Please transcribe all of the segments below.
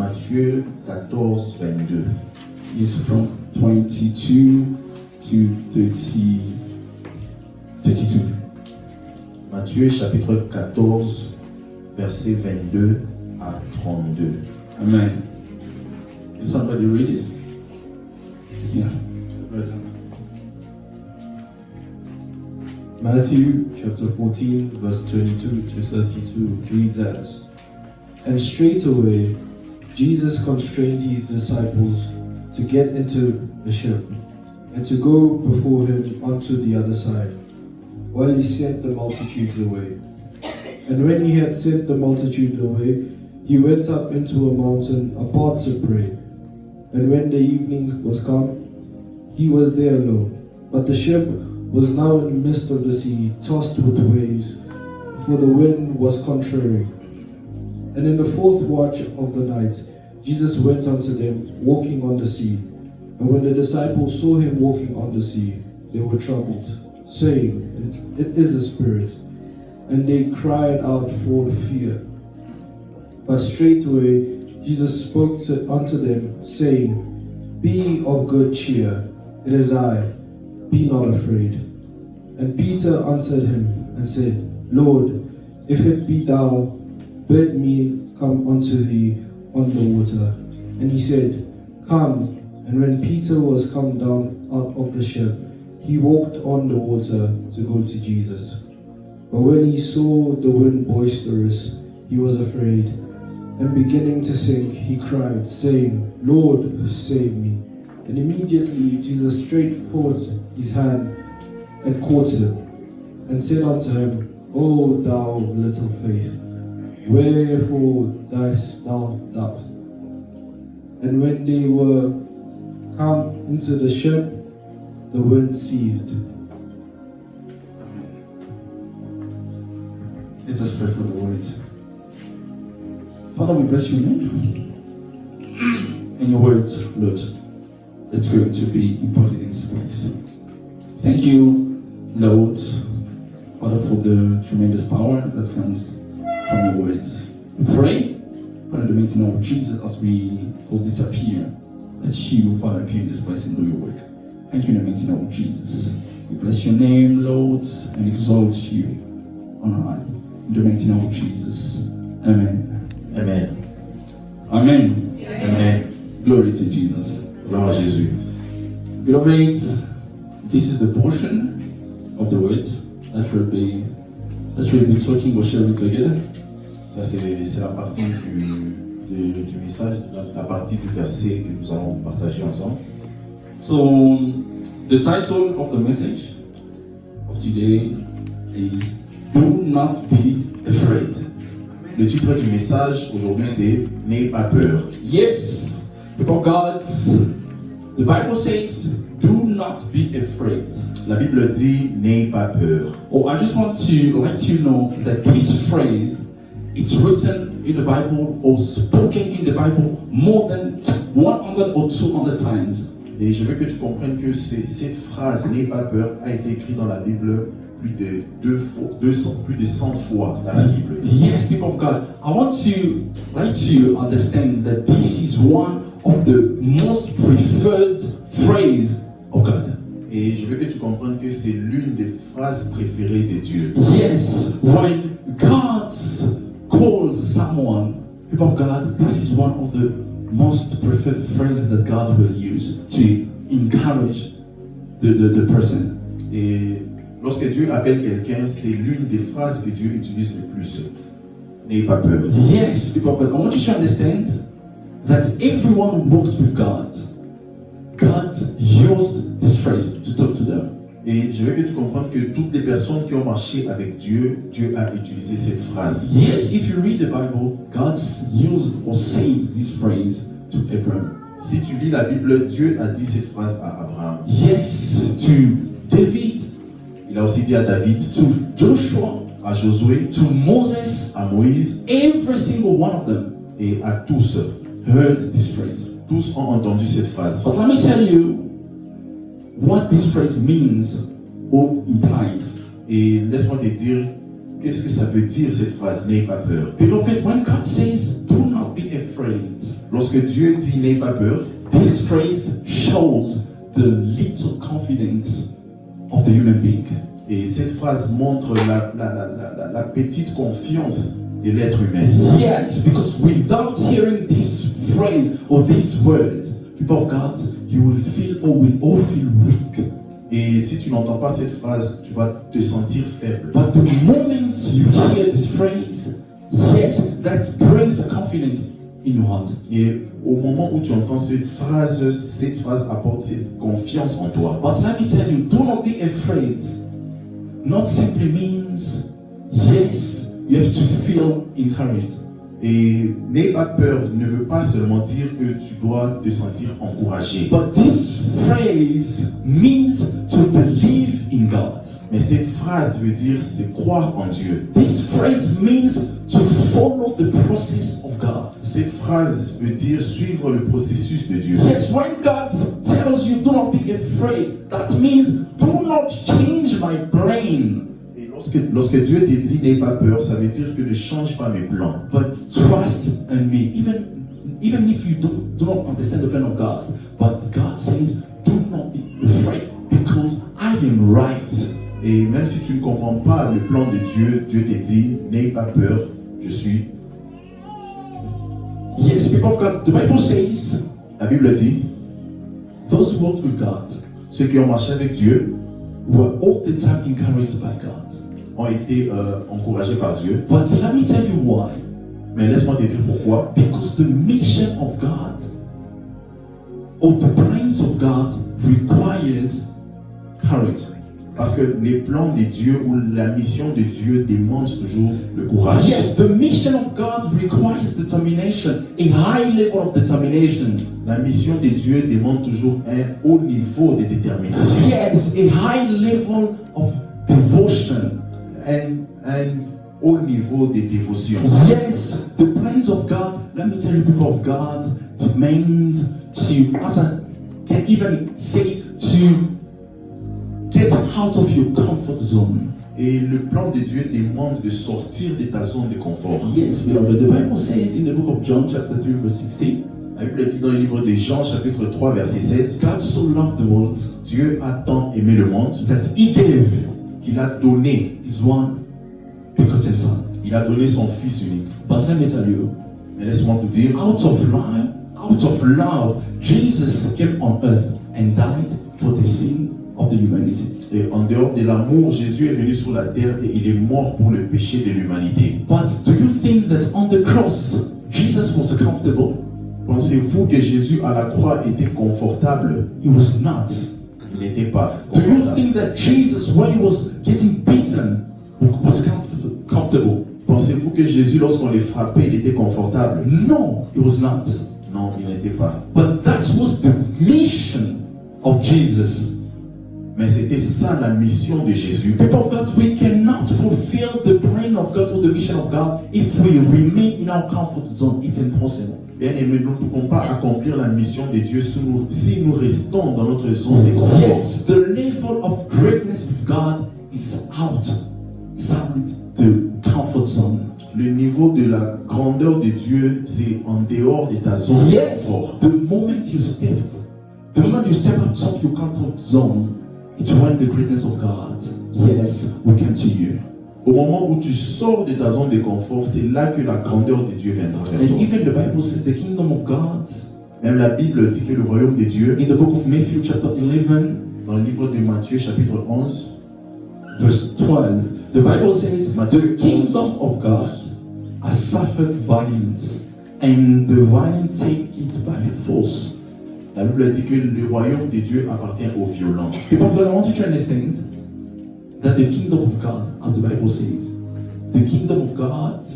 Matthieu 14, 22. It's from 22 to 32. Matthieu chapitre 14, verset 22 à 32. Amen. Can somebody read this? Yeah. Matthew chapter 14, verse 22 to 32 reads as, And straightway Jesus constrained his disciples to get into the ship and to go before him unto the other side, while he sent the multitudes away. And when he had sent the multitude away, he went up into a mountain apart to pray. And when the evening was come, he was there alone. But the ship was now in the midst of the sea, tossed with waves, for the wind was contrary. And in the fourth watch of the night, Jesus went unto them, walking on the sea. And when the disciples saw him walking on the sea, they were troubled, saying, It is a spirit. And they cried out for fear. But straightway Jesus spoke unto them, saying, Be of good cheer, it is I, be not afraid. And Peter answered him and said, Lord, if it be thou, bid me come unto thee on the water. And he said, Come. And when Peter was come down out of the ship, he walked on the water to go to Jesus. But when he saw the wind boisterous, he was afraid. And beginning to sink, he cried, saying, Lord, save me. And immediately Jesus stretched forth his hand and caught him, and said unto him, O thou little faith, wherefore didst thou doubt? And when they were come into the ship, the wind ceased. Let us pray for the word. Father, we bless your name. And your words, Lord, it's going to be imparted in this place. Thank you, Lord, Father, for the tremendous power that comes from your words. We pray, Father, in the mighty name of Jesus, as we all disappear, that you, Father, appear in this place and do your work. Thank you in the mighty name of Jesus. We bless your name, Lord, and exalt you on high. In the mighty name of Jesus. Amen. Amen. Amen. Amen. Glory to Jesus. Gloire à Jésus. Beloved, this is the portion of the words that we'll be talking or sharing together. Ça, c'est la partie du message, la partie du verset que nous allons partager ensemble. So, the title of the message of today is Do Not Be Afraid. Le titre du message aujourd'hui c'est N'aie pas peur. Yes, because God, the Bible says, do not be afraid. La Bible dit N'aie pas peur. Oh, I just want to let you know that this phrase, it's written in the Bible or spoken in the Bible more than 100 or 200 times. Et je veux que tu comprennes que cette phrase N'aie pas peur a été écrite dans la Bible plus de 100 fois dans la Bible. Yes, people of God, I want to let you understand that this is one of the most preferred phrases of God. Et je veux que tu comprennes que c'est l'une des phrases préférées de Dieu. Yes, when God calls someone, people of God, this is one of the most preferred phrases that God will use to encourage the person. Et lorsque Dieu appelle quelqu'un, c'est l'une des phrases que Dieu utilise le plus. N'aie pas peur. Yes, people of God, I want you to understand that everyone who walks with God used this phrase to talk to them. Et je veux que tu comprennes que toutes les personnes qui ont marché avec Dieu, Dieu a utilisé cette phrase. Yes, if you read the Bible, God used or said this phrase to Abraham. Si tu lis la Bible, Dieu a dit cette phrase à Abraham. Yes, to David, Il a aussi dit à David, to Joshua, à Josué, to Moses, à Moïse every single one of them et à tous. heard this phrase. Tous ont entendu cette phrase. But let me tell you what this phrase means or implies. Et laisse-moi te dire, qu'est-ce que ça veut dire cette phrase, n'aie pas peur. Beloved, when God says, do not be afraid, Lorsque Dieu dit n'aie pas peur, this phrase shows the little confidence of the human being. et cette phrase montre la petite confiance de l'être humain. Yes, because without hearing this phrase or these words, people of God, you will feel or will all feel weak. Et si tu n'entends pas cette phrase, tu vas te sentir faible. But the moment you hear this phrase, yes, that brings confidence in your heart. Et au moment où tu entends cette phrase apporte cette confiance en toi. But let me tell you, do not be afraid. Not simply means, yes, you have to feel encouraged. Et n'aie pas peur ne veut pas seulement dire que tu dois te sentir encouragé. But this phrase means to believe in God. Mais cette phrase veut dire c'est croire en Dieu. This phrase means to follow the process of God. Cette phrase veut dire suivre le processus de Dieu. Yes, when God tells you do not be afraid, that means do not change my brain. Et lorsque Dieu te dit n'aie pas peur, ça veut dire que ne change pas mes plans. But trust in me. Even if you do not understand the plan of God, but God says, do not be afraid because I am right. Et même si tu ne comprends pas le plan de Dieu, Dieu te dit n'aie pas peur, je suis. Yes, people of God, the Bible says, La Bible dit, those who walked with God ceux qui ont marché avec Dieu were all the time encouraged by God. ont été encouragés par Dieu. But let me tell you why. Mais laisse-moi te dire pourquoi. Because the mission of God or the plans of God requires courage. Parce que les plans de Dieu ou la mission de Dieu demandent toujours le courage. Yes, the mission of God requires determination, a high level of determination. La mission de Dieu demande toujours un haut niveau de détermination. Yes, a high level of devotion. Un haut niveau de dévotion. Yes, the plans of God, let me tell you, people of God, demand to, as I can even say, to get out of your comfort zone. Et le plan de Dieu demande de sortir de ta zone de confort. Yes, beloved, the Bible says in the book of John, chapter 3, verse 16, La Bible dit dans le livre de Jean, chapitre 3, verset 16, God so loved the world Dieu a tant aimé le monde that He gave qu'il a donné, His one begotten Son. il a donné son Fils unique. But let me tell you, Mais laisse-moi vous dire, out of love, Jesus came on earth and died for the sin of the humanity. et en dehors de l'amour, Jésus est venu sur la terre et il est mort pour le péché de l'humanité. But do you think that on the cross, Jesus was comfortable? Pensez-vous que Jésus à la croix était confortable? He was not. Il n'était pas Do you confortable. think that Jesus, when he was getting beaten, was comfortable? Pensez-vous que Jésus, lorsqu'on les frappait, il était confortable? No, he was not. Non, il n'était pas. But that was the mission of Jesus. Mais c'était ça la mission de Jésus. People of God, we cannot fulfill the plan of God or the mission of God if we remain in our comfort zone. It's impossible. Bien-aimés, nous ne pouvons pas accomplir la mission de Dieu si nous restons dans notre zone de confort. Yes, the level of greatness with God is outside the comfort zone. Le niveau de la grandeur de Dieu, c'est en dehors de ta zone de Yes, confort. the moment you step out of your comfort zone, it's when the greatness of God, yes, will come to you. Au moment où tu sors de ta zone de confort, c'est là que la grandeur de Dieu viendra vers And toi. even the Bible says the kingdom of God, Même la Bible dit que le royaume de Dieu, in the book of Matthew chapter 11, dans le livre de Matthieu chapitre 11, verse 12, the Bible says, Matthieu the kingdom of God has suffered violence, and the violent take it by force. la Bible dit que le royaume de Dieu appartient aux violents. People of God, I want you to understand that the kingdom of God, as the Bible says, the kingdom of God,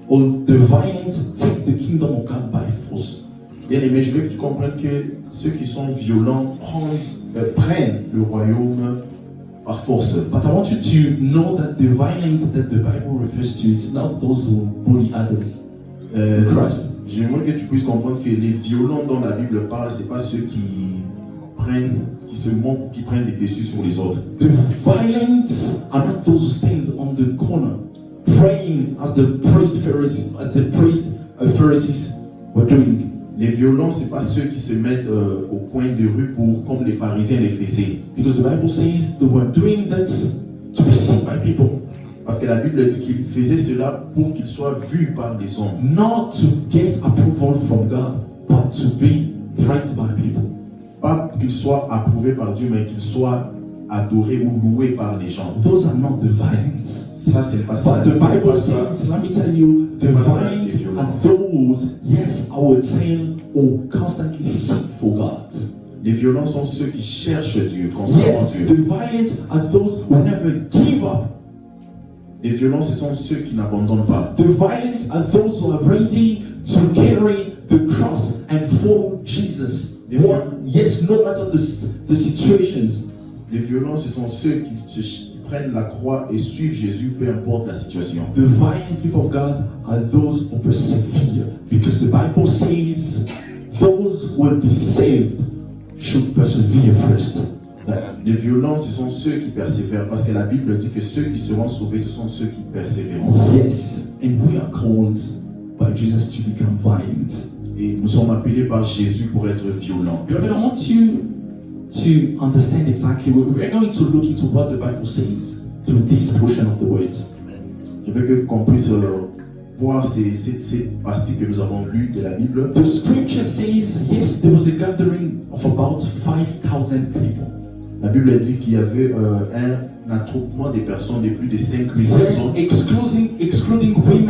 or the violent take the kingdom of God by force. Bien aimé, je veux que tu comprennes que ceux qui sont violents prennent le royaume par force. But I want you to know that the violence that the Bible refers to is not those who bully others. Christ. J'aimerais que tu puisses comprendre que les violents dont la Bible parle, c'est pas ceux qui se montrent, qui prennent les dessus sur les autres. The violent are not those who stand on the corner praying as the Pharisees were doing. Les violents, c'est pas ceux qui se mettent au coin de rue pour, comme les pharisiens les faisaient. Because the Bible says they were doing that to be seen by people, Parce que la Bible dit qu'ils faisaient cela pour qu'ils soient vus par les hommes. not to get approval from God, but to be praised by people. Pas qu'ils soient approuvés par Dieu, mais qu'ils soient adorés ou loués par les gens. Those are not the violence. Ça, c'est pas ça. But the C'est Bible pas ça. says, let me tell you, the C'est pas ça, violent les violents. are those, yes, I would say, who constantly seek for God. Les violents sont ceux qui cherchent Dieu, constamment Yes, Dieu. the violent are those who never give up. Les violents, ce sont ceux qui n'abandonnent pas. The violent are those who are ready to carry the cross and follow Jesus. Yes, no matter the situations. Les violents, ce sont ceux qui prennent la croix et suivent Jésus, peu importe la situation. The violent people of God are those who persevere, because the Bible says those who will be saved should persevere first. Les violents, ce sont ceux qui persévèrent, parce que la Bible dit que ceux qui seront sauvés, ce sont ceux qui persévéreront. Yes, and we are called by Jesus to become violent. Et nous sommes appelés par Jésus pour être violents. Beloved, I want you to understand exactly what we're going to look into what the Bible says through this portion of the words. Je veux qu'on puisse voir cette partie que nous avons lue de la Bible. The scripture says, yes, there was a gathering of about 5,000 people. La Bible dit qu'il y avait un attroupement des personnes de plus de 5 000 Yes, personnes. excluding women